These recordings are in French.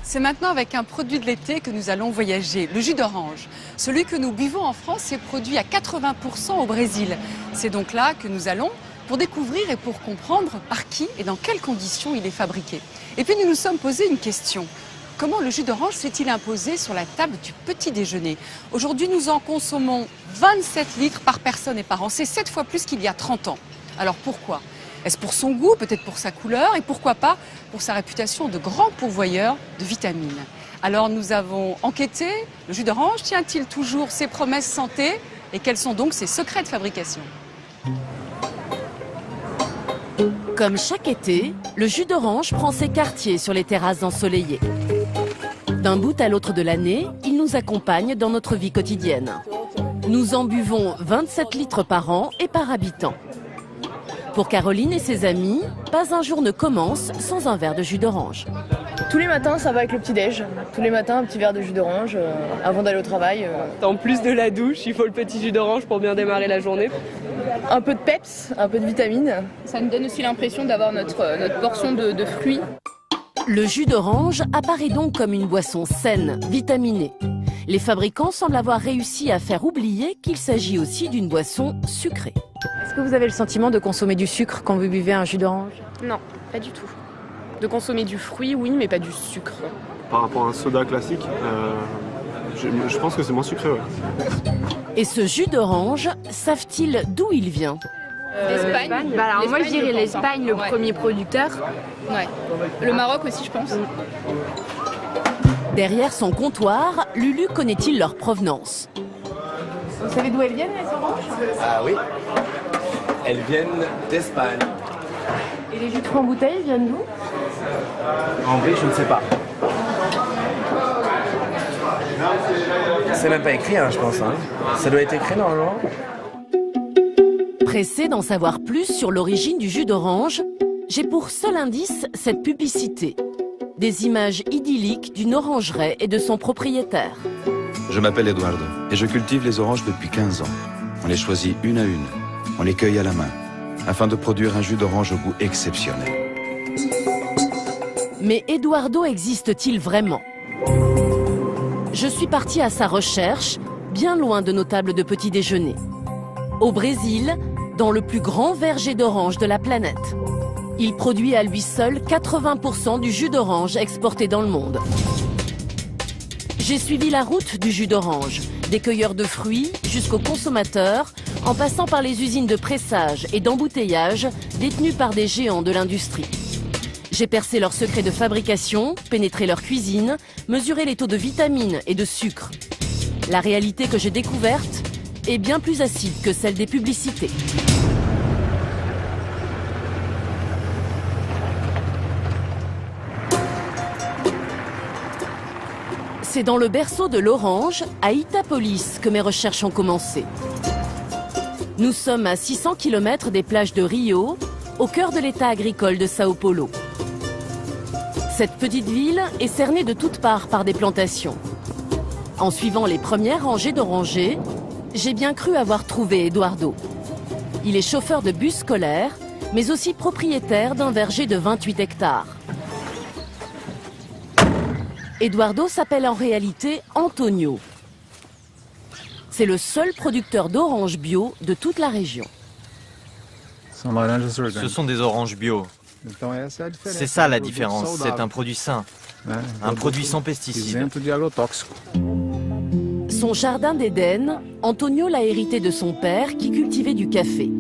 C'est maintenant avec un produit de l'été que nous allons voyager, le jus d'orange. Celui que nous buvons en France est produit à 80% au Brésil. C'est donc là que nous allons pour découvrir et pour comprendre par qui et dans quelles conditions il est fabriqué. Et puis nous nous sommes posé une question. Comment le jus d'orange s'est-il imposé sur la table du petit déjeuner? Aujourd'hui, nous en consommons 27 litres par personne et par an. C'est 7 fois plus qu'il y a 30 ans. Alors pourquoi? Est-ce pour son goût, peut-être pour sa couleur et pourquoi pas pour sa réputation de grand pourvoyeur de vitamines? Alors nous avons enquêté, le jus d'orange tient-il toujours ses promesses santé et quels sont donc ses secrets de fabrication? Comme chaque été, le jus d'orange prend ses quartiers sur les terrasses ensoleillées. D'un bout à l'autre de l'année, il nous accompagne dans notre vie quotidienne. Nous en buvons 27 litres par an et par habitant. Pour Caroline et ses amis, pas un jour ne commence sans un verre de jus d'orange. Tous les matins, ça va avec le petit-déj. Tous les matins, un petit verre de jus d'orange avant d'aller au travail. En plus de la douche, il faut le petit jus d'orange pour bien démarrer la journée. Un peu de peps, un peu de vitamines. Ça nous donne aussi l'impression d'avoir notre portion de fruits. Le jus d'orange apparaît donc comme une boisson saine, vitaminée. Les fabricants semblent avoir réussi à faire oublier qu'il s'agit aussi d'une boisson sucrée. Est-ce que vous avez le sentiment de consommer du sucre quand vous buvez un jus d'orange? Non, pas du tout. De consommer du fruit, oui, mais pas du sucre. Par rapport à un soda classique, je pense que c'est moins sucré. Ouais. Et ce jus d'orange, savent-ils d'où il vient? L'Espagne. Alors moi je dirais l'Espagne, le premier producteur. Ouais. Le Maroc aussi, je pense. Derrière son comptoir, Lulu connaît-il leur provenance? Vous savez d'où elles viennent, les oranges? Ah oui, elles viennent d'Espagne. Et les jus de fruits en bouteille viennent d'où? En vrai, je ne sais pas. C'est même pas écrit, hein, je pense. Hein. Ça doit être écrit normalement. Pressé d'en savoir plus sur l'origine du jus d'orange, j'ai pour seul indice cette publicité. Des images idylliques d'une orangeraie et de son propriétaire. Je m'appelle Eduardo et je cultive les oranges depuis 15 ans. On les choisit une à une, on les cueille à la main, afin de produire un jus d'orange au goût exceptionnel. Mais Eduardo existe-t-il vraiment? Je suis partie à sa recherche, bien loin de nos tables de petit déjeuner. Au Brésil, dans le plus grand verger d'orange de la planète. Il produit à lui seul 80% du jus d'orange exporté dans le monde. J'ai suivi la route du jus d'orange, des cueilleurs de fruits jusqu'aux consommateurs, en passant par les usines de pressage et d'embouteillage détenues par des géants de l'industrie. J'ai percé leurs secrets de fabrication, pénétré leur cuisine, mesuré les taux de vitamines et de sucre. La réalité que j'ai découverte est bien plus acide que celle des publicités. C'est dans le berceau de l'orange, à Itapolis, que mes recherches ont commencé. Nous sommes à 600 km des plages de Rio, au cœur de l'état agricole de Sao Paulo. Cette petite ville est cernée de toutes parts par des plantations. En suivant les premières rangées d'orangers, j'ai bien cru avoir trouvé Eduardo. Il est chauffeur de bus scolaire, mais aussi propriétaire d'un verger de 28 hectares. Eduardo s'appelle en réalité Antonio. C'est le seul producteur d'oranges bio de toute la région. Ce sont des oranges bio. C'est ça la différence, c'est un produit sain, un produit sans pesticides. Son jardin d'Éden, Antonio l'a hérité de son père qui cultivait du café.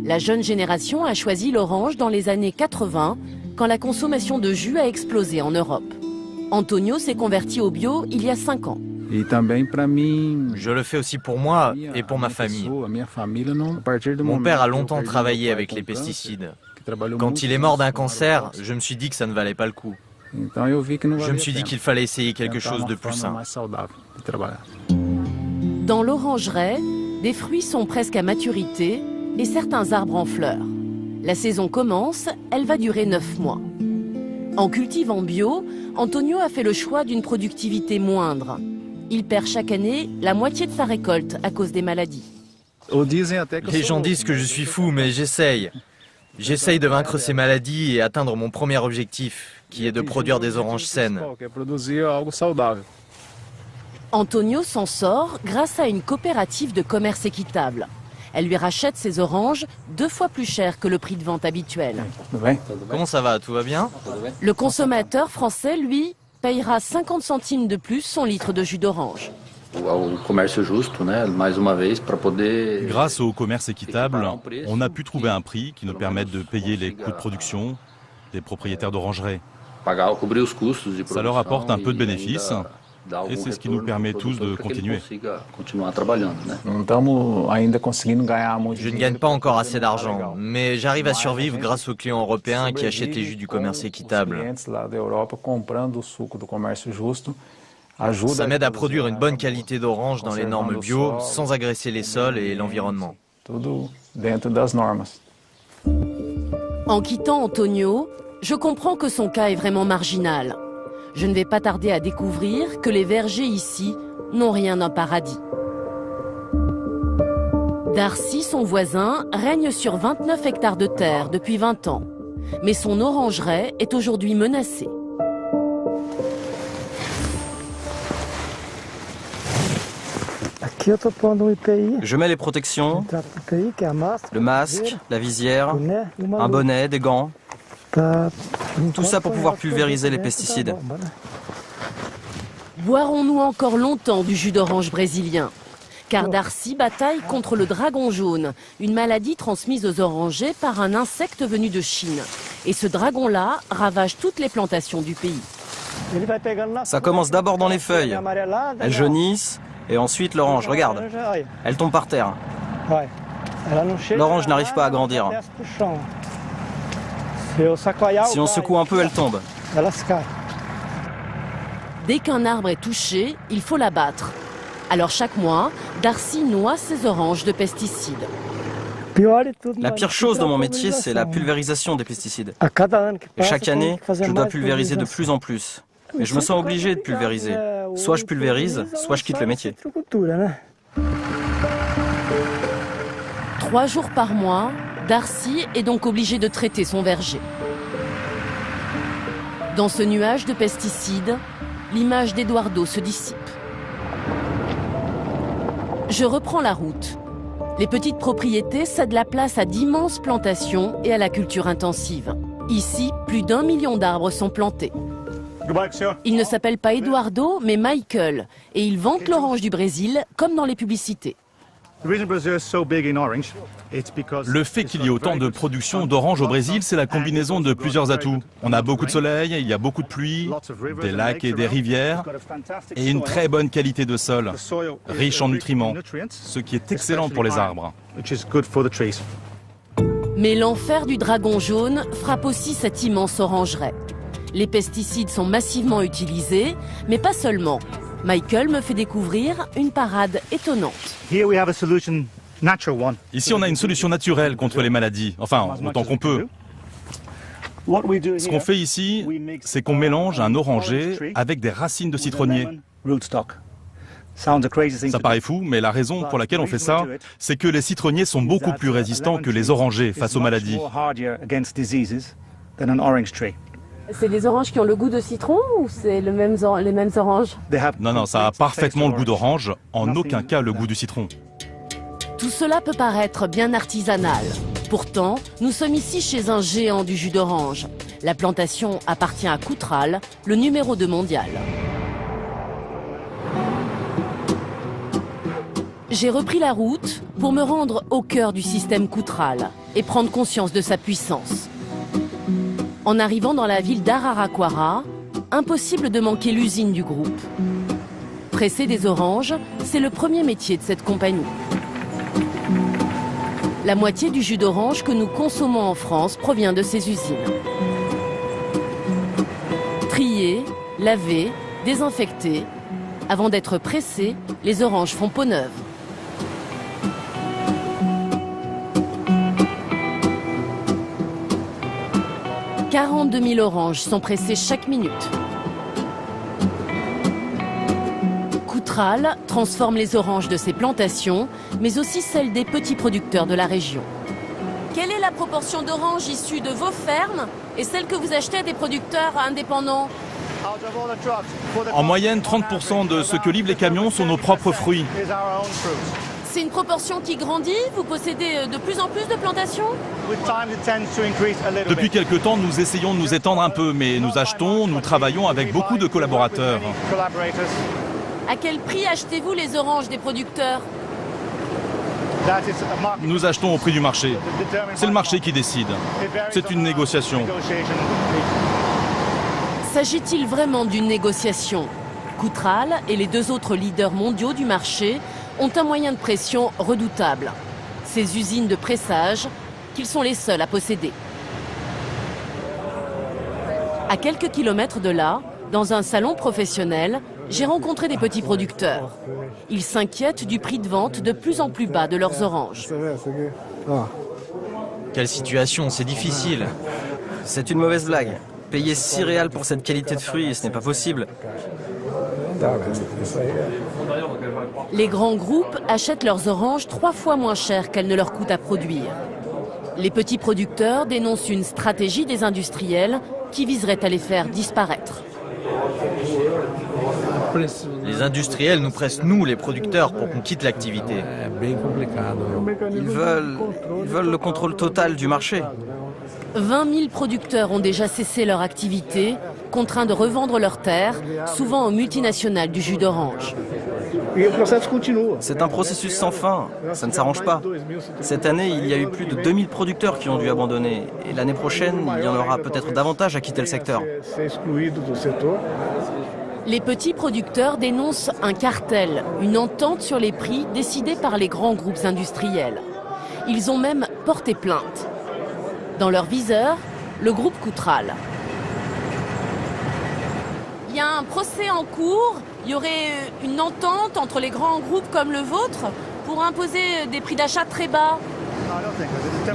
La jeune génération a choisi l'orange dans les années 80, quand la consommation de jus a explosé en Europe. Antonio s'est converti au bio il y a 5 ans. Je le fais aussi pour moi et pour ma famille. Mon père a longtemps travaillé avec les pesticides. Quand il est mort d'un cancer, je me suis dit que ça ne valait pas le coup. Je me suis dit qu'il fallait essayer quelque chose de plus sain. Dans l'orangeraie, des fruits sont presque à maturité et certains arbres en fleurs. La saison commence, elle va durer 9 mois. En cultivant bio, Antonio a fait le choix d'une productivité moindre. Il perd chaque année la moitié de sa récolte à cause des maladies. Les gens disent que je suis fou, mais j'essaye. J'essaye de vaincre ces maladies et atteindre mon premier objectif, qui est de produire des oranges saines. Antonio s'en sort grâce à une coopérative de commerce équitable. Elle lui rachète ses oranges 2 fois plus cher que le prix de vente habituel. Comment ça va? Tout va bien? Le consommateur français, lui, payera 50 centimes de plus son litre de jus d'orange. Grâce au commerce équitable, on a pu trouver un prix qui nous permette de payer les coûts de production des propriétaires d'orangeries. Ça leur apporte un peu de bénéfices. Et c'est ce qui nous permet tous de continuer. Je ne gagne pas encore assez d'argent, mais j'arrive à survivre grâce aux clients européens qui achètent les jus du commerce équitable. Ça m'aide à produire une bonne qualité d'orange dans les normes bio, sans agresser les sols et l'environnement. En quittant Antonio, je comprends que son cas est vraiment marginal. Je ne vais pas tarder à découvrir que les vergers ici n'ont rien d'un paradis. Darcy, son voisin, règne sur 29 hectares de terre depuis 20 ans. Mais son orangeraie est aujourd'hui menacée. Je mets les protections, le masque, la visière, un bonnet, des gants. Tout ça pour pouvoir pulvériser les pesticides. Boirons-nous encore longtemps du jus d'orange brésilien? Car Darcy bataille contre le dragon jaune, une maladie transmise aux orangers par un insecte venu de Chine. Et ce dragon-là ravage toutes les plantations du pays. Ça commence d'abord dans les feuilles. Elles jaunissent et ensuite l'orange, regarde, elle tombe par terre. L'orange n'arrive pas à grandir. Si on secoue un peu, elle tombe. Dès qu'un arbre est touché, il faut l'abattre. Alors chaque mois, Darcy noie ses oranges de pesticides. La pire chose dans mon métier, c'est la pulvérisation des pesticides. Et chaque année, je dois pulvériser de plus en plus. Mais je me sens obligé de pulvériser. Soit je pulvérise, soit je quitte le métier. 3 jours par mois, Darcy est donc obligé de traiter son verger. Dans ce nuage de pesticides, l'image d'Eduardo se dissipe. Je reprends la route. Les petites propriétés cèdent la place à d'immenses plantations et à la culture intensive. Ici, plus d'1 million d'arbres sont plantés. Il ne s'appelle pas Eduardo, mais Michael, et il vante l'orange du Brésil comme dans les publicités. Le fait qu'il y ait autant de production d'oranges au Brésil, c'est la combinaison de plusieurs atouts. On a beaucoup de soleil, il y a beaucoup de pluie, des lacs et des rivières, et une très bonne qualité de sol, riche en nutriments, ce qui est excellent pour les arbres. Mais l'enfer du dragon jaune frappe aussi cette immense orangeraie. Les pesticides sont massivement utilisés, mais pas seulement. Michael me fait découvrir une parade étonnante. Ici, on a une solution naturelle contre les maladies, enfin, autant qu'on peut. Ce qu'on fait ici, c'est qu'on mélange un oranger avec des racines de citronnier. Ça paraît fou, mais la raison pour laquelle on fait ça, c'est que les citronniers sont beaucoup plus résistants que les orangers face aux maladies. C'est des oranges qui ont le goût de citron ou c'est les mêmes oranges? Non, ça a parfaitement le goût d'orange, en aucun cas le goût du citron. Tout cela peut paraître bien artisanal. Pourtant, nous sommes ici chez un géant du jus d'orange. La plantation appartient à Koutral, le numéro 2 mondial. J'ai repris la route pour me rendre au cœur du système Koutral et prendre conscience de sa puissance. En arrivant dans la ville d'Araraquara, impossible de manquer l'usine du groupe. Presser des oranges, c'est le premier métier de cette compagnie. La moitié du jus d'orange que nous consommons en France provient de ces usines. Triées, lavées, désinfectées. Avant d'être pressées, les oranges font peau neuve. « 42 000 oranges sont pressées chaque minute. » Koutral transforme les oranges de ses plantations, mais aussi celles des petits producteurs de la région. Quelle est la proportion d'oranges issues de vos fermes Et celles que vous achetez à des producteurs indépendants? En moyenne, 30% de ce que livrent les camions sont nos propres fruits. C'est une proportion qui grandit? Vous possédez de plus en plus de plantations? Depuis quelque temps, nous essayons de nous étendre un peu, mais nous achetons, nous travaillons avec beaucoup de collaborateurs. À quel prix achetez-vous les oranges des producteurs? Nous achetons au prix du marché. C'est le marché qui décide. C'est une négociation. S'agit-il vraiment d'une négociation? Koutral et les deux autres leaders mondiaux du marché ont un moyen de pression redoutable. Ces usines de pressage qu'ils sont les seuls à posséder. À quelques kilomètres de là, dans un salon professionnel, j'ai rencontré des petits producteurs. Ils s'inquiètent du prix de vente de plus en plus bas de leurs oranges. Quelle situation, c'est difficile. C'est une mauvaise blague. Payer 6 réals pour cette qualité de fruits, ce n'est pas possible. Les grands groupes achètent leurs oranges 3 fois moins cher qu'elles ne leur coûtent à produire. Les petits producteurs dénoncent une stratégie des industriels qui viserait à les faire disparaître. Les industriels nous pressent, nous, les producteurs, pour qu'on quitte l'activité. Ils veulent le contrôle total du marché. 20 000 producteurs ont déjà cessé leur activité, contraints de revendre leurs terres, souvent aux multinationales du jus d'orange. C'est un processus sans fin, ça ne s'arrange pas. Cette année, il y a eu plus de 2000 producteurs qui ont dû abandonner. Et l'année prochaine, il y en aura peut-être davantage à quitter le secteur. Les petits producteurs dénoncent un cartel, une entente sur les prix décidée par les grands groupes industriels. Ils ont même porté plainte. Dans leur viseur, le groupe Koutral. Il y a un procès en cours, il y aurait une entente entre les grands groupes comme le vôtre pour imposer des prix d'achat très bas.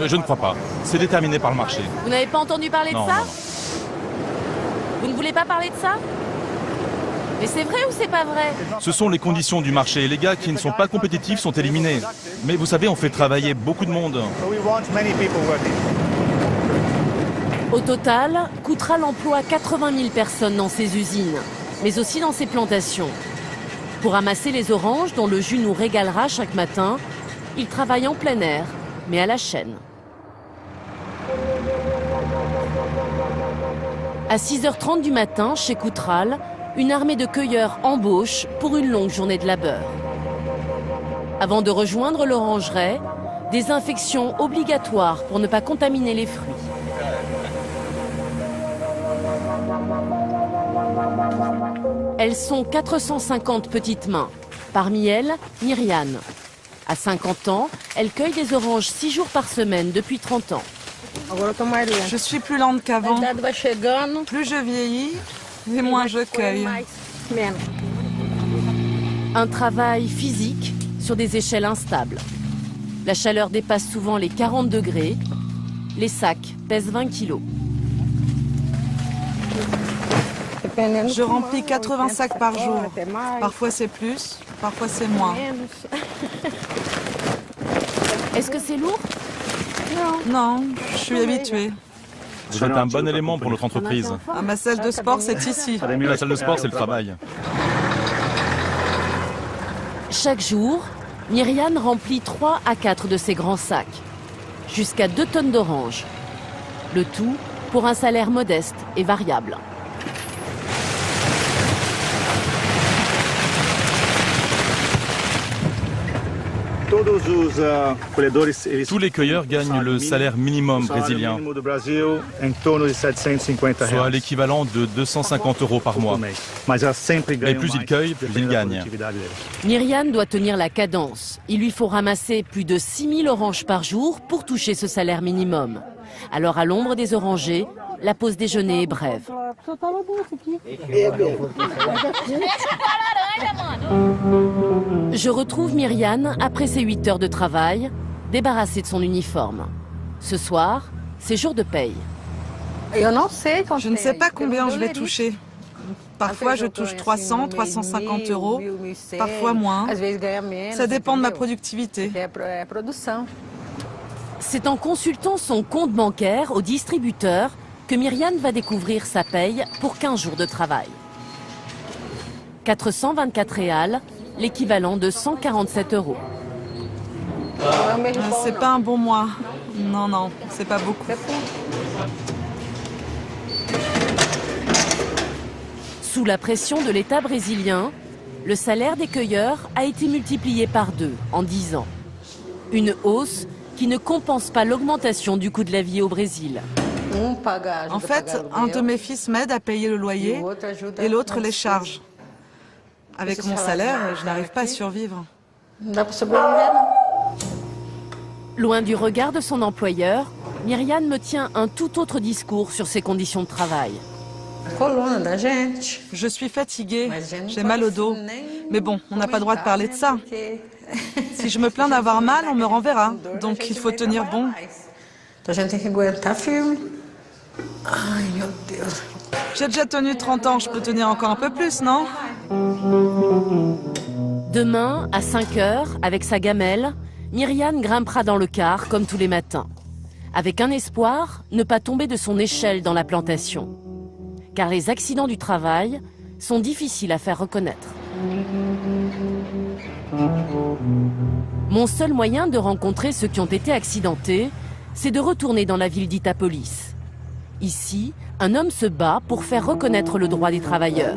Je ne crois pas. C'est déterminé par le marché. Vous n'avez pas entendu parler de ça? Non. Vous ne voulez pas parler de ça? Mais c'est vrai ou c'est pas vrai? Ce sont les conditions du marché. Et les gars qui ne sont pas compétitifs sont éliminés. Mais vous savez, on fait travailler beaucoup de monde. Au total, Koutral emploie 80 000 personnes dans ses usines, mais aussi dans ses plantations. Pour ramasser les oranges dont le jus nous régalera chaque matin, il travaille en plein air, mais à la chaîne. À 6h30 du matin, chez Koutral, une armée de cueilleurs embauche pour une longue journée de labeur. Avant de rejoindre l'orangeraie, désinfection obligatoire pour ne pas contaminer les fruits. Elles sont 450 petites mains. Parmi elles, Myriane. À 50 ans, elle cueille des oranges 6 jours par semaine depuis 30 ans. Je suis plus lente qu'avant. Plus je vieillis, et moins je cueille. Un travail physique sur des échelles instables. La chaleur dépasse souvent les 40 degrés. Les sacs pèsent 20 kilos. Je remplis 80 sacs par jour. Parfois c'est plus, parfois c'est moins. Est-ce que c'est lourd? Non, je suis habituée. Vous êtes un bon élément pour notre entreprise. Ma salle de sport, c'est ici. La salle de sport, c'est le travail. Chaque jour, Myriane remplit 3 à 4 de ces grands sacs. Jusqu'à 2 tonnes d'oranges. Le tout pour un salaire modeste et variable. Tous les cueilleurs gagnent le salaire minimum brésilien, soit l'équivalent de 250 € par mois. Mais plus ils cueillent, plus ils gagnent. Myriane doit tenir la cadence. Il lui faut ramasser plus de 6000 oranges par jour pour toucher ce salaire minimum. Alors à l'ombre des orangers, la pause déjeuner est brève. Je retrouve Myriane après ses 8 heures de travail, débarrassée de son uniforme. Ce soir, c'est jour de paye. Je ne sais pas combien je vais toucher. Parfois je touche 300, 350 €, parfois moins. Ça dépend de ma productivité. C'est en consultant son compte bancaire au distributeur que Myriane va découvrir sa paye pour 15 jours de travail. 424 réals, l'équivalent de 147 €. C'est pas un bon mois. Non, non, c'est pas beaucoup. Sous la pression de l'État brésilien, le salaire des cueilleurs a été multiplié par 2 en 10 ans. Une hausse qui ne compense pas l'augmentation du coût de la vie au Brésil. En fait, un de mes fils m'aide à payer le loyer et l'autre les charges. Avec mon salaire, je n'arrive pas à survivre. Loin du regard de son employeur, Myriane me tient un tout autre discours sur ses conditions de travail. Je suis fatiguée, j'ai mal au dos. Mais bon, on n'a pas le droit de parler de ça. Si je me plains d'avoir mal, on me renverra. Donc il faut tenir bon. J'ai déjà tenu 30 ans, je peux tenir encore un peu plus, non? Demain, à 5 heures, avec sa gamelle, Myriane grimpera dans le car comme tous les matins. Avec un espoir, ne pas tomber de son échelle dans la plantation. Car les accidents du travail sont difficiles à faire reconnaître. Mon seul moyen de rencontrer ceux qui ont été accidentés, c'est de retourner dans la ville d'Itápolis. Ici, un homme se bat pour faire reconnaître le droit des travailleurs.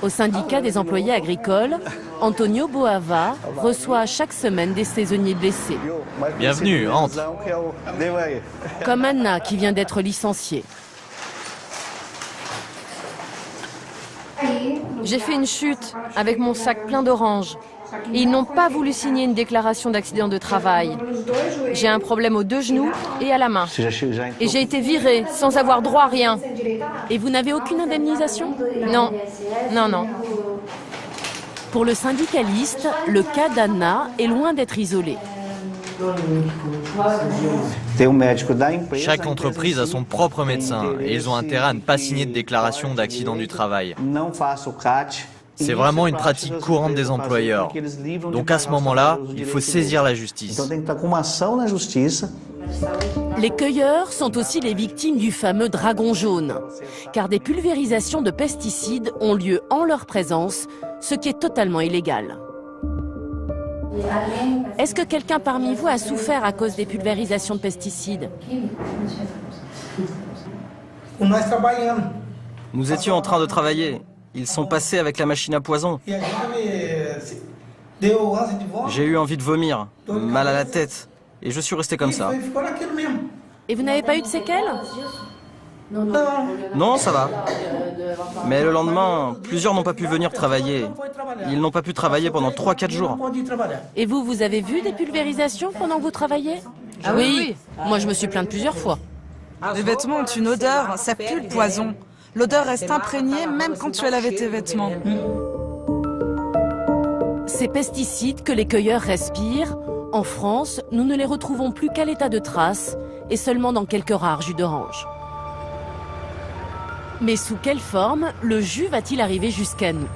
Au syndicat des employés agricoles, Antonio Boava reçoit chaque semaine des saisonniers blessés. Bienvenue, entre. Comme Anna qui vient d'être licenciée. J'ai fait une chute avec mon sac plein d'oranges. Et ils n'ont pas voulu signer une déclaration d'accident de travail. J'ai un problème aux 2 genoux et à la main. Et j'ai été virée sans avoir droit à rien. Et vous n'avez aucune indemnisation? Non, non, non. Pour le syndicaliste, le cas d'Anna est loin d'être isolé. Chaque entreprise a son propre médecin et ils ont intérêt à ne pas signer de déclaration d'accident du travail. C'est vraiment une pratique courante des employeurs. Donc à ce moment-là, il faut saisir la justice. Les cueilleurs sont aussi les victimes du fameux dragon jaune, car des pulvérisations de pesticides ont lieu en leur présence, ce qui est totalement illégal. Est-ce que quelqu'un parmi vous a souffert à cause des pulvérisations de pesticides? Nous étions en train de travailler. Ils sont passés avec la machine à poison. J'ai eu envie de vomir, mal à la tête, et je suis resté comme ça. Et vous n'avez pas eu de séquelles? Non, ça va. Mais le lendemain, plusieurs n'ont pas pu venir travailler. Ils n'ont pas pu travailler pendant 3-4 jours. Et vous, vous avez vu des pulvérisations pendant que vous travaillez? Ah oui, moi je me suis plainte plusieurs fois. Les vêtements ont une odeur, ça pue le poison. L'odeur reste imprégnée même quand tu as lavé tes vêtements. Ces pesticides que les cueilleurs respirent, en France, nous ne les retrouvons plus qu'à l'état de traces et seulement dans quelques rares jus d'orange. Mais sous quelle forme le jus va-t-il arriver jusqu'à nous?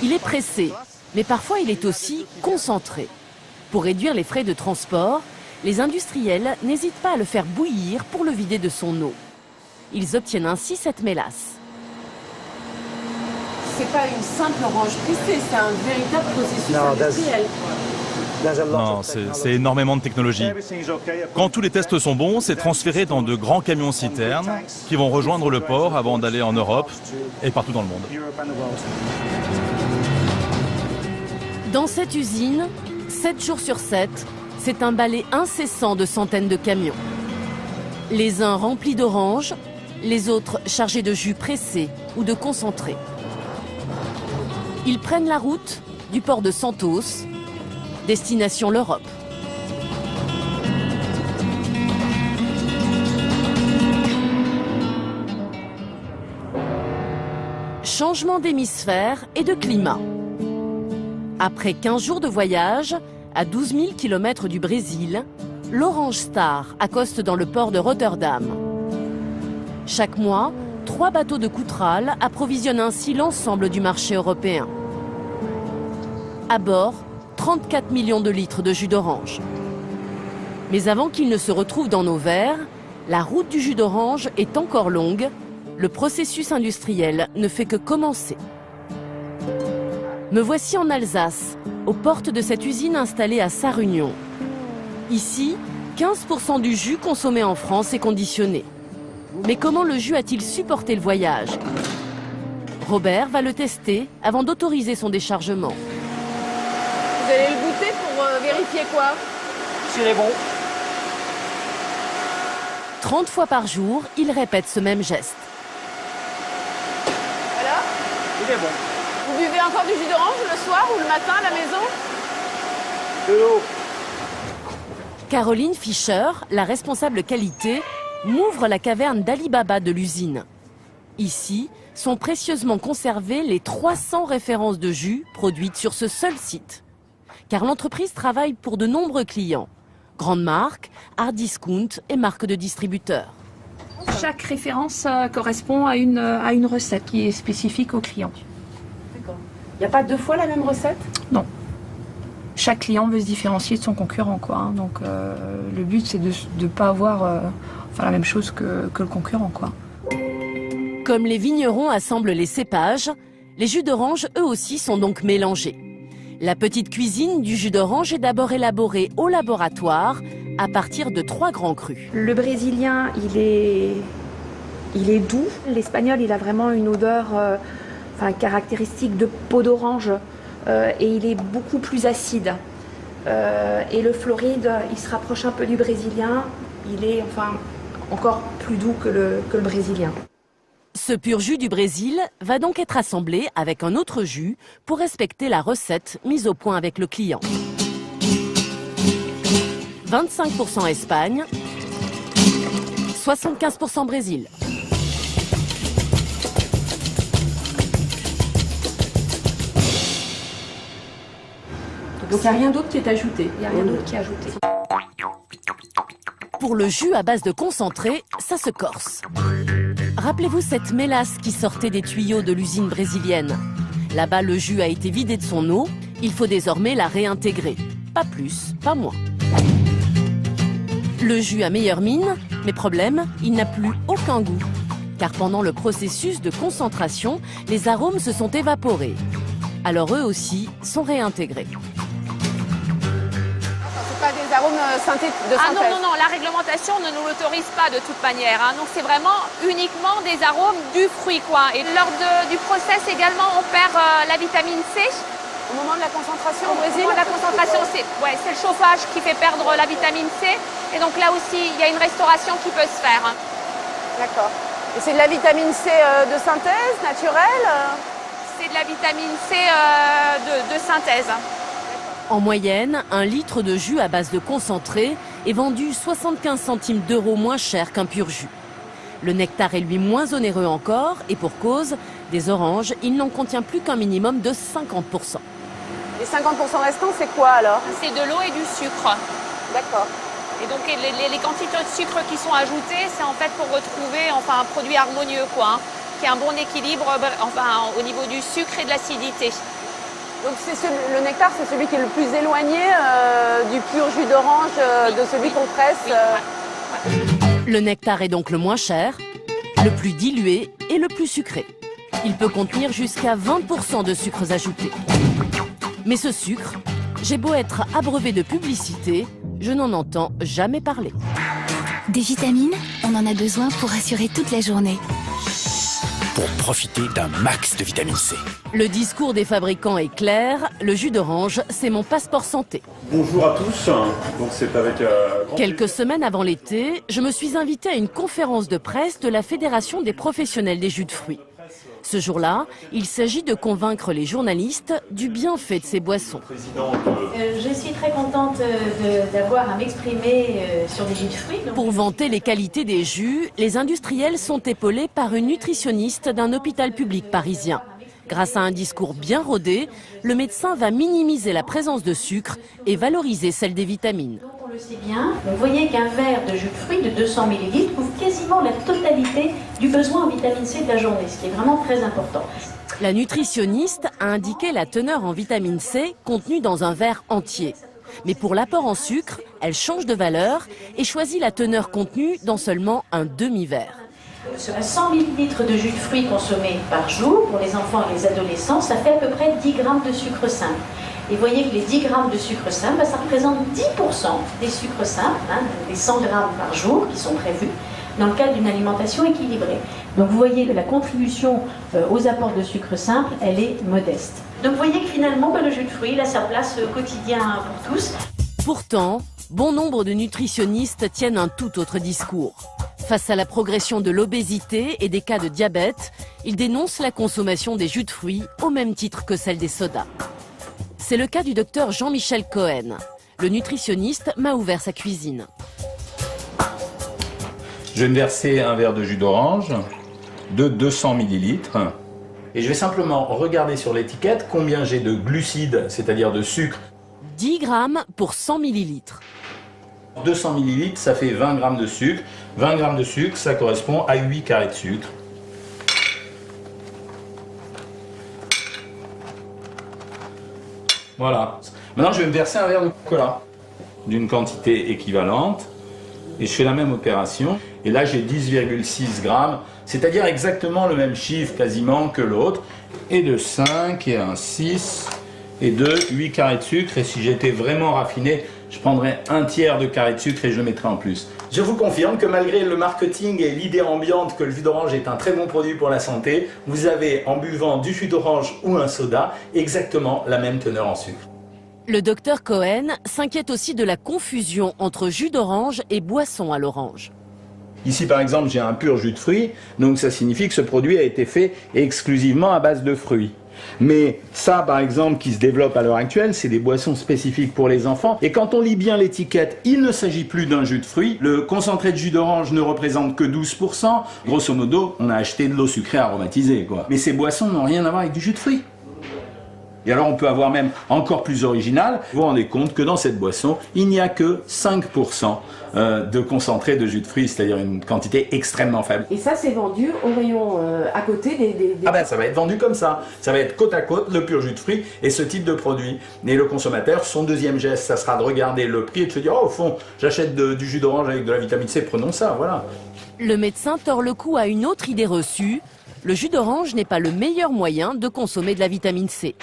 Il est pressé, mais parfois il est aussi concentré. Pour réduire les frais de transport, les industriels n'hésitent pas à le faire bouillir pour le vider de son eau. Ils obtiennent ainsi cette mélasse. C'est pas une simple orange pressée, c'est un véritable processus industriel. Non, c'est énormément de technologie. Quand tous les tests sont bons, c'est transféré dans de grands camions-citernes qui vont rejoindre le port avant d'aller en Europe et partout dans le monde. Dans cette usine, 7 jours sur 7, c'est un balai incessant de centaines de camions. Les uns remplis d'oranges, les autres chargés de jus pressé ou de concentré. Ils prennent la route du port de Santos, destination l'Europe. Changement d'hémisphère et de climat. Après 15 jours de voyage, à 12 000 km du Brésil, l'Orange Star accoste dans le port de Rotterdam. Chaque mois, 3 bateaux de Coutral approvisionnent ainsi l'ensemble du marché européen. À bord, 34 millions de litres de jus d'orange. Mais avant qu'il ne se retrouve dans nos verres, la route du jus d'orange est encore longue. Le processus industriel ne fait que commencer. Me voici en Alsace, aux portes de cette usine installée à Sarre-Union. Ici, 15% du jus consommé en France est conditionné. Mais comment le jus a-t-il supporté le voyage? Robert va le tester avant d'autoriser son déchargement. Vous allez le goûter pour vérifier quoi? S'il est bon. 30 fois par jour, il répète ce même geste. Voilà. Il est bon. Vous buvez encore du jus d'orange le soir ou le matin à la maison? De l'eau. Caroline Fischer, la responsable qualité, m'ouvre la caverne d'Ali Baba de l'usine. Ici sont précieusement conservées les 300 références de jus produites sur ce seul site. Car l'entreprise travaille pour de nombreux clients. Grandes marques, hard discount et marques de distributeurs. Chaque référence correspond à une recette qui est spécifique au client. D'accord. Il n'y a pas deux fois la même recette? Non. Chaque client veut se différencier de son concurrent, quoi. Hein. Donc le but c'est de ne pas avoir la même chose que le concurrent, quoi. Comme les vignerons assemblent les cépages, les jus d'orange eux aussi sont donc mélangés. La petite cuisine du jus d'orange est d'abord élaborée au laboratoire à partir de 3 grands crus. Le brésilien, il est doux. L'espagnol, il a vraiment une odeur caractéristique de peau d'orange et il est beaucoup plus acide. Et le Floride, il se rapproche un peu du brésilien. Il est encore plus doux que le brésilien. Ce pur jus du Brésil va donc être assemblé avec un autre jus pour respecter la recette mise au point avec le client. 25% Espagne, 75% Brésil. Donc il n'y a rien d'autre qui est ajouté. Il n'y a rien d'autre qui est ajouté. Pour le jus à base de concentré, ça se corse. Rappelez-vous cette mélasse qui sortait des tuyaux de l'usine brésilienne. Là-bas, le jus a été vidé de son eau. Il faut désormais la réintégrer. Pas plus, pas moins. Le jus a meilleure mine, mais problème, il n'a plus aucun goût. Car pendant le processus de concentration, les arômes se sont évaporés. Alors eux aussi sont réintégrés. Pas des arômes de synthèse. Ah non, la réglementation ne nous l'autorise pas de toute manière. Hein. Donc c'est vraiment uniquement des arômes du fruit, quoi. Et lors du process également, on perd la vitamine C. Au moment de la concentration au Brésil? Au moment de la concentration, c'est le chauffage qui fait perdre la vitamine C. Et donc là aussi, il y a une restauration qui peut se faire. D'accord. Et c'est de la vitamine C de synthèse, naturelle? C'est de la vitamine C de synthèse. En moyenne, 1 litre de jus à base de concentré est vendu 75 centimes d'euros moins cher qu'un pur jus. Le nectar est lui moins onéreux encore et pour cause, des oranges, il n'en contient plus qu'un minimum de 50%. Les 50% restants, c'est quoi alors? C'est de l'eau et du sucre. D'accord. Et donc les quantités de sucre qui sont ajoutées, c'est en fait pour retrouver un produit harmonieux, quoi, hein, qui a un bon équilibre au niveau du sucre et de l'acidité. Donc le nectar, c'est celui qui est le plus éloigné du pur jus d'orange, de celui qu'on presse. Le nectar est donc le moins cher, le plus dilué et le plus sucré. Il peut contenir jusqu'à 20% de sucres ajoutés. Mais ce sucre, j'ai beau être abreuvé de publicité, je n'en entends jamais parler. Des vitamines, on en a besoin pour assurer toute la journée. Pour profiter d'un max de vitamine C. Le discours des fabricants est clair, le jus d'orange, c'est mon passeport santé. Bonjour à tous, donc c'est avec... Quelques semaines avant l'été, je me suis invitée à une conférence de presse de la Fédération des professionnels des jus de fruits. Ce jour-là, il s'agit de convaincre les journalistes du bienfait de ces boissons. Je suis très contente d'avoir à m'exprimer sur des jus de fruits. Pour vanter les qualités des jus, les industriels sont épaulés par une nutritionniste d'un hôpital public parisien. Grâce à un discours bien rodé, le médecin va minimiser la présence de sucre et valoriser celle des vitamines. On le sait bien, vous voyez qu'un verre de jus de fruits de 200 ml couvre quasiment la totalité du besoin en vitamine C de la journée, ce qui est vraiment très important. La nutritionniste a indiqué la teneur en vitamine C contenue dans un verre entier. Mais pour l'apport en sucre, elle change de valeur et choisit la teneur contenue dans seulement un demi-verre. Sur 100 ml de jus de fruits consommés par jour, pour les enfants et les adolescents, ça fait à peu près 10 grammes de sucre simple. Et vous voyez que les 10 grammes de sucre simple, ça représente 10% des sucres simples, des 100 grammes par jour qui sont prévus dans le cadre d'une alimentation équilibrée. Donc vous voyez que la contribution aux apports de sucre simple, elle est modeste. Donc vous voyez que finalement, le jus de fruits, il a sa place au quotidien pour tous. Pourtant, bon nombre de nutritionnistes tiennent un tout autre discours. Face à la progression de l'obésité et des cas de diabète, ils dénoncent la consommation des jus de fruits au même titre que celle des sodas. C'est le cas du docteur Jean-Michel Cohen. Le nutritionniste m'a ouvert sa cuisine. Je vais me verser un verre de jus d'orange de 200 ml. Et je vais simplement regarder sur l'étiquette combien j'ai de glucides, c'est-à-dire de sucre. 10 grammes pour 100 millilitres. 200 ml, ça fait 20 grammes de sucre. 20 grammes de sucre, ça correspond à 8 carrés de sucre. Voilà. Maintenant, je vais me verser un verre de cola d'une quantité équivalente. Et je fais la même opération. Et là, j'ai 10,6 grammes, c'est-à-dire exactement le même chiffre quasiment que l'autre. Et de 5, et un 6, et de 8 carrés de sucre. Et si j'étais vraiment raffiné, je prendrais un tiers de carré de sucre et je le mettrais en plus. Je vous confirme que malgré le marketing et l'idée ambiante que le jus d'orange est un très bon produit pour la santé, vous avez en buvant du jus d'orange ou un soda exactement la même teneur en sucre. Le docteur Cohen s'inquiète aussi de la confusion entre jus d'orange et boisson à l'orange. Ici par exemple j'ai un pur jus de fruits, donc ça signifie que ce produit a été fait exclusivement à base de fruits. Mais ça, par exemple, qui se développe à l'heure actuelle, c'est des boissons spécifiques pour les enfants. Et quand on lit bien l'étiquette, il ne s'agit plus d'un jus de fruits. Le concentré de jus d'orange ne représente que 12%. Grosso modo, on a acheté de l'eau sucrée aromatisée, quoi. Mais ces boissons n'ont rien à voir avec du jus de fruits. Et alors on peut avoir même encore plus original, vous vous rendez compte que dans cette boisson, il n'y a que 5% de concentré de jus de fruits, c'est-à-dire une quantité extrêmement faible. Et ça c'est vendu au rayon à côté des... Ah ben ça va être vendu comme ça, ça va être côte à côte le pur jus de fruits et ce type de produit. Et le consommateur, son deuxième geste, ça sera de regarder le prix et de se dire « Oh au fond, j'achète du jus d'orange avec de la vitamine C, prenons ça, voilà ». Le médecin tord le cou à une autre idée reçue. Le jus d'orange n'est pas le meilleur moyen de consommer de la vitamine C.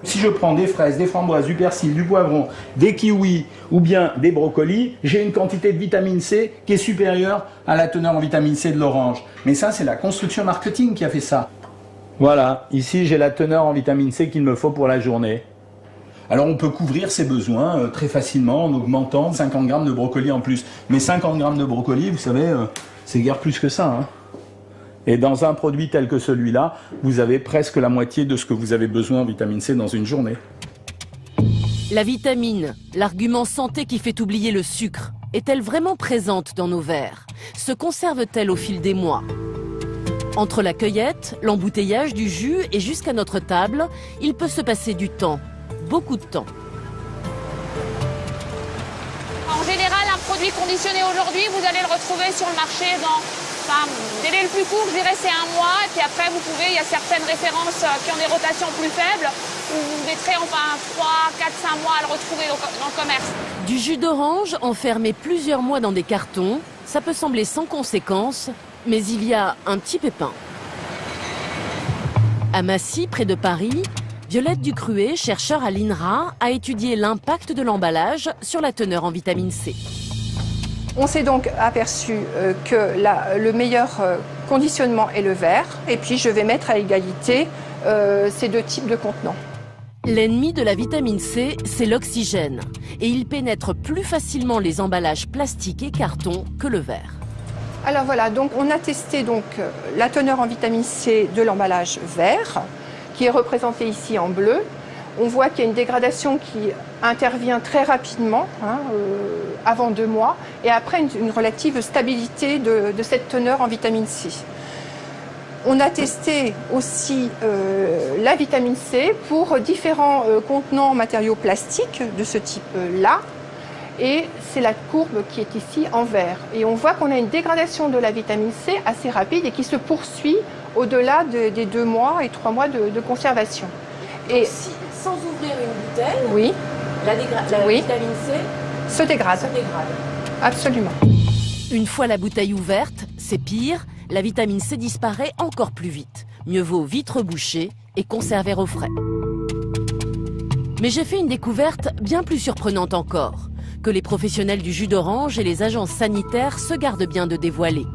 Si je prends des fraises, des framboises, du persil, du poivron, des kiwis ou bien des brocolis, j'ai une quantité de vitamine C qui est supérieure à la teneur en vitamine C de l'orange. Mais ça, c'est la construction marketing qui a fait ça. Voilà, ici j'ai la teneur en vitamine C qu'il me faut pour la journée. Alors on peut couvrir ses besoins très facilement en augmentant 50 grammes de brocoli en plus. Mais 50 grammes de brocoli, vous savez, c'est guère plus que ça, hein. Et dans un produit tel que celui-là, vous avez presque la moitié de ce que vous avez besoin en vitamine C dans une journée. La vitamine, l'argument santé qui fait oublier le sucre, est-elle vraiment présente dans nos verres? Se conserve-t-elle au fil des mois? Entre la cueillette, l'embouteillage du jus et jusqu'à notre table, il peut se passer du temps, beaucoup de temps. En général, un produit conditionné aujourd'hui, vous allez le retrouver sur le marché dans... Enfin, délai le plus court, je dirais, c'est 1 mois. Et puis après, vous pouvez, il y a certaines références qui ont des rotations plus faibles, où vous mettrez enfin 3, 4, 5 mois à le retrouver dans le commerce. Du jus d'orange enfermé plusieurs mois dans des cartons, ça peut sembler sans conséquence, mais il y a un petit pépin. À Massy, près de Paris, Violette Ducruet, chercheur à l'INRA, a étudié l'impact de l'emballage sur la teneur en vitamine C. On s'est donc aperçu que le meilleur conditionnement est le verre, et puis je vais mettre à égalité ces deux types de contenants. L'ennemi de la vitamine C, c'est l'oxygène, et il pénètre plus facilement les emballages plastiques et cartons que le verre. Alors voilà, donc on a testé donc la teneur en vitamine C de l'emballage vert, qui est représenté ici en bleu. On voit qu'il y a une dégradation qui intervient très rapidement, avant 2 mois, et après une relative stabilité de cette teneur en vitamine C. On a testé aussi la vitamine C pour différents contenants en matériaux plastiques de ce type-là, et c'est la courbe qui est ici en vert. Et on voit qu'on a une dégradation de la vitamine C assez rapide et qui se poursuit au-delà des 2 mois et 3 mois de conservation. Et sans ouvrir une bouteille, oui. La Oui. vitamine C se dégrade. Absolument. Une fois la bouteille ouverte, c'est pire, la vitamine C disparaît encore plus vite. Mieux vaut vite reboucher et conserver au frais. Mais j'ai fait une découverte bien plus surprenante encore, que les professionnels du jus d'orange et les agences sanitaires se gardent bien de dévoiler.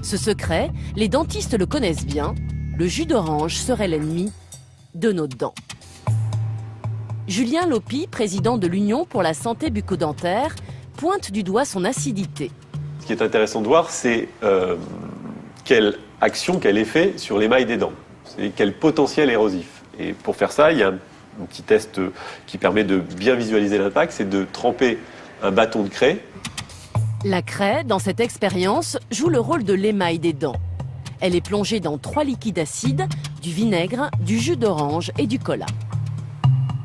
Ce secret, les dentistes le connaissent bien, le jus d'orange serait l'ennemi de nos dents. Julien Lopi, président de l'Union pour la santé bucco-dentaire, pointe du doigt son acidité. Ce qui est intéressant de voir, c'est quelle action, quel effet sur l'émail des dents. C'est quel potentiel érosif. Et pour faire ça, il y a un petit test qui permet de bien visualiser l'impact, c'est de tremper un bâton de craie. La craie, dans cette expérience, joue le rôle de l'émail des dents. Elle est plongée dans 3 liquides acides, du vinaigre, du jus d'orange et du cola.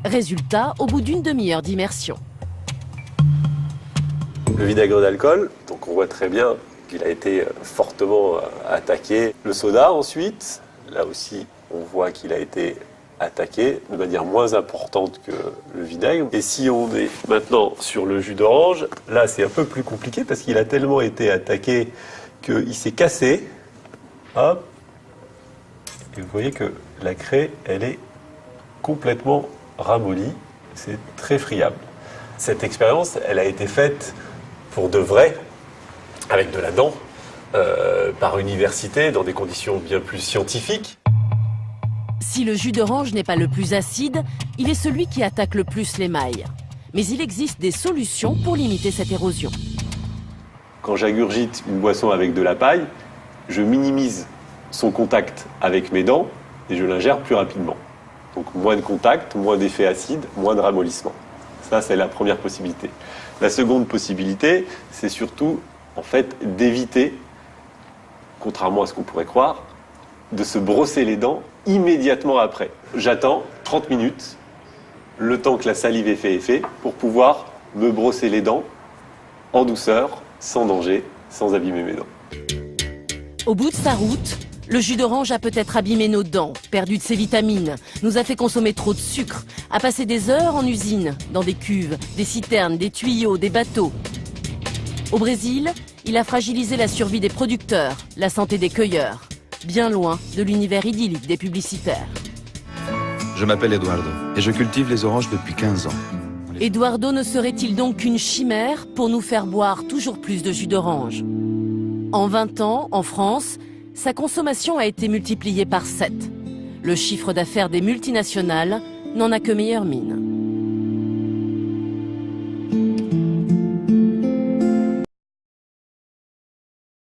Résultat, au bout d'une demi-heure d'immersion. Le vinaigre d'alcool, donc on voit très bien qu'il a été fortement attaqué. Le soda ensuite, là aussi on voit qu'il a été attaqué de manière moins importante que le vinaigre. Et si on est maintenant sur le jus d'orange, là c'est un peu plus compliqué parce qu'il a tellement été attaqué qu'il s'est cassé. Hop. Et vous voyez que la craie, elle est complètement ramollie. C'est très friable. Cette expérience, elle a été faite pour de vrai, avec de la dent, par université, dans des conditions bien plus scientifiques. Si le jus d'orange n'est pas le plus acide, il est celui qui attaque le plus l'émail. Mais il existe des solutions pour limiter cette érosion. Quand j'ingurgite une boisson avec de la paille, je minimise son contact avec mes dents et je l'ingère plus rapidement. Donc moins de contact, moins d'effet acide, moins de ramollissement. Ça, c'est la première possibilité. La seconde possibilité, c'est surtout, en fait, d'éviter, contrairement à ce qu'on pourrait croire, de se brosser les dents immédiatement après. J'attends 30 minutes, le temps que la salive ait fait effet, pour pouvoir me brosser les dents en douceur, sans danger, sans abîmer mes dents. Au bout de sa route, le jus d'orange a peut-être abîmé nos dents, perdu de ses vitamines, nous a fait consommer trop de sucre, a passé des heures en usine, dans des cuves, des citernes, des tuyaux, des bateaux. Au Brésil, il a fragilisé la survie des producteurs, la santé des cueilleurs, bien loin de l'univers idyllique des publicitaires. Je m'appelle Eduardo et je cultive les oranges depuis 15 ans. Eduardo ne serait-il donc qu'une chimère pour nous faire boire toujours plus de jus d'orange? En 20 ans, en France, sa consommation a été multipliée par 7. Le chiffre d'affaires des multinationales n'en a que meilleure mine.